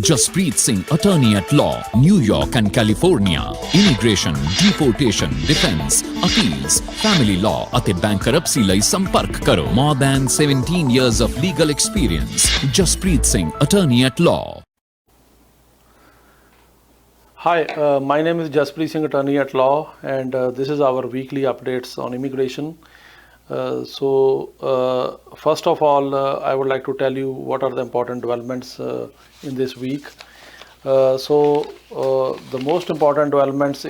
Jaspreet Singh, attorney at law, New York and California. Immigration, deportation, defense, appeals, family law ਅਤੇ bankruptcy ਲਈ ਸੰਪਰਕ ਕਰੋ. More than 17 years of legal experience. Jaspreet Singh, attorney at law. Hi, my name is Jaspreet Singh, attorney at law, and this is our weekly updates on immigration. First of all, I would like to tell you what are the important developments in this week. The most important development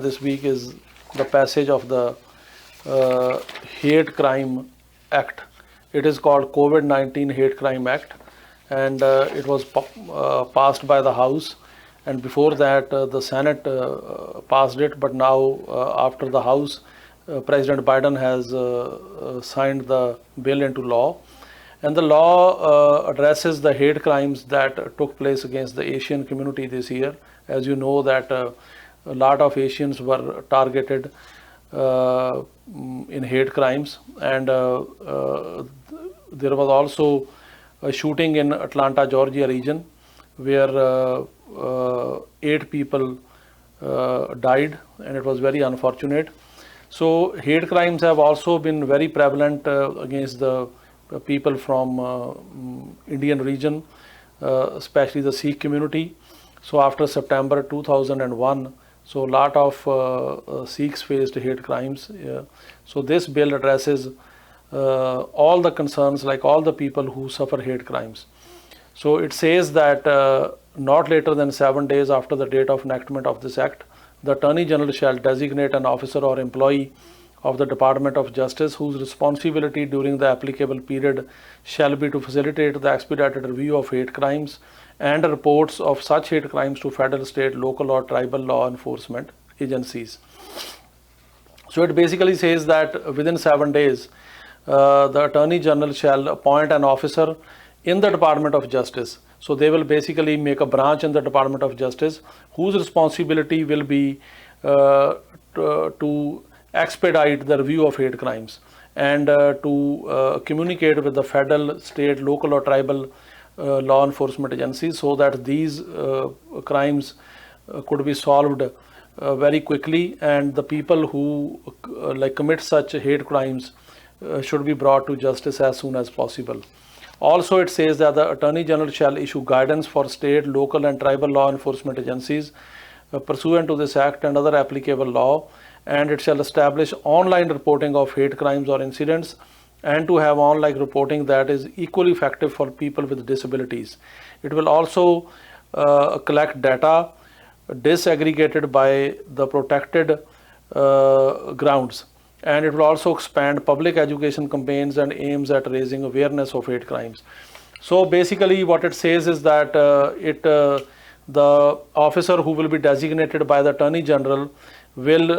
this week is the passage of the Hate Crime Act. It is called COVID-19 Hate Crime Act, and it was passed by the House. And before that, the Senate passed it, but now after the House, President Biden has signed the bill into law. And the law addresses the hate crimes that took place against the Asian community this year. As you know that a lot of Asians were targeted in hate crimes. And there was also a shooting in Atlanta, Georgia region, where 8 people died, and it was very unfortunate. So hate crimes have also been very prevalent against the people from Indian region, especially the Sikh community. So after September 2001, so a lot of Sikhs faced hate crimes. So this bill addresses all the concerns, like all the people who suffer hate crimes. So it says that not later than 7 days after the date of enactment of this act, the Attorney General shall designate an officer or employee of the Department of Justice whose responsibility during the applicable period shall be to facilitate the expedited review of hate crimes and reports of such hate crimes to federal, state, local or tribal law enforcement agencies. So it basically says that within 7 days, the Attorney General shall appoint an officer in the Department of Justice. So they will basically make a branch in the Department of Justice whose responsibility will be to expedite the review of hate crimes and to communicate with the federal, state, local or tribal law enforcement agencies so that these crimes could be solved very quickly, and the people who commit such hate crimes should be brought to justice as soon as possible. Also, it says that the Attorney General shall issue guidance for state, local and tribal law enforcement agencies pursuant to this act and other applicable law, and it shall establish online reporting of hate crimes or incidents and to have online reporting that is equally effective for people with disabilities. It will also collect data disaggregated by the protected grounds. And it will also expand public education campaigns and aims at raising awareness of hate crimes. So basically what it says is that the officer who will be designated by the Attorney General will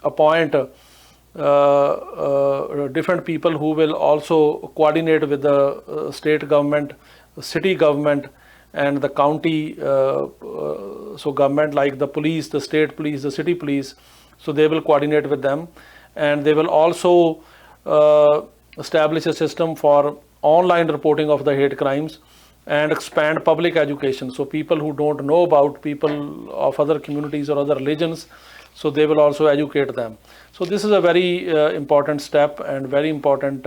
appoint different people who will also coordinate with the state government, city government and the county government, like the police, the state police, the city police. So they will coordinate with them, and they will also establish a system for online reporting of the hate crimes and expand public education. So people who don't know about people of other communities or other religions, so they will also educate them. So this is a very important step and very important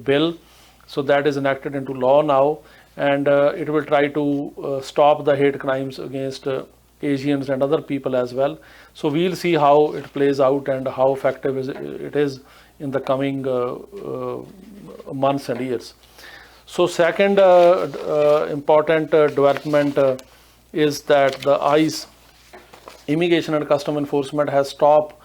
bill. So that is enacted into law now, and it will try to stop the hate crimes against Asians and other people as well. So we'll see how it plays out and how effective it is in the coming months and years. So second important development is that the ICE, Immigration and Custom Enforcement, has stopped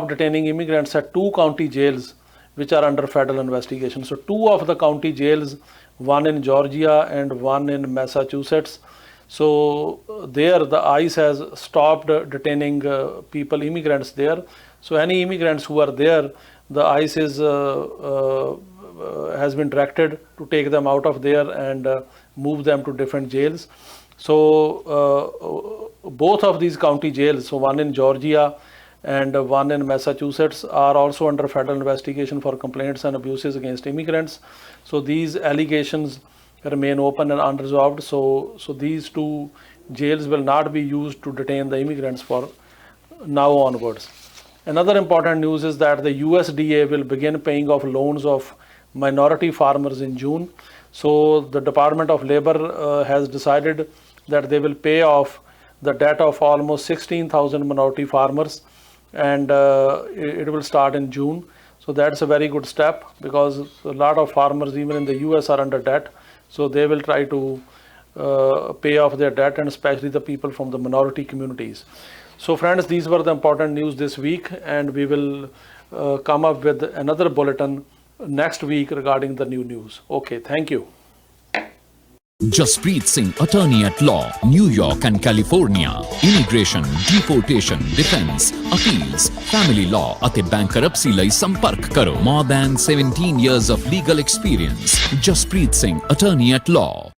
detaining immigrants at 2 county jails which are under federal investigation. So 2 of the county jails, one in Georgia and one in Massachusetts, so there the ICE has stopped detaining immigrants there. So any immigrants who are there, the ICE has been directed to take them out of there and move them to different jails. So both of these county jails, so one in Georgia and one in Massachusetts, are also under federal investigation for complaints and abuses against immigrants. So these allegations remain open and unresolved. So these two jails will not be used to detain the immigrants for now onwards. Another important news is that the USDA will begin paying off loans of minority farmers in June. So the Department of Labor has decided that they will pay off the debt of almost 16,000 minority farmers, and it will start in June. So that's a very good step, because a lot of farmers even in the US are under debt. So they will try to pay off their debt, and especially the people from the minority communities. So friends, these were the important news this week, and we will come up with another bulletin next week regarding the new news. Okay, thank you. Jaspreet Singh, attorney at law, New York and California. Immigration, deportation, defense, appeals, family law ਅਤੇ bankruptcy ਲਈ ਸੰਪਰਕ ਕਰੋ. More than 17 years of legal experience. Jaspreet Singh, attorney at law.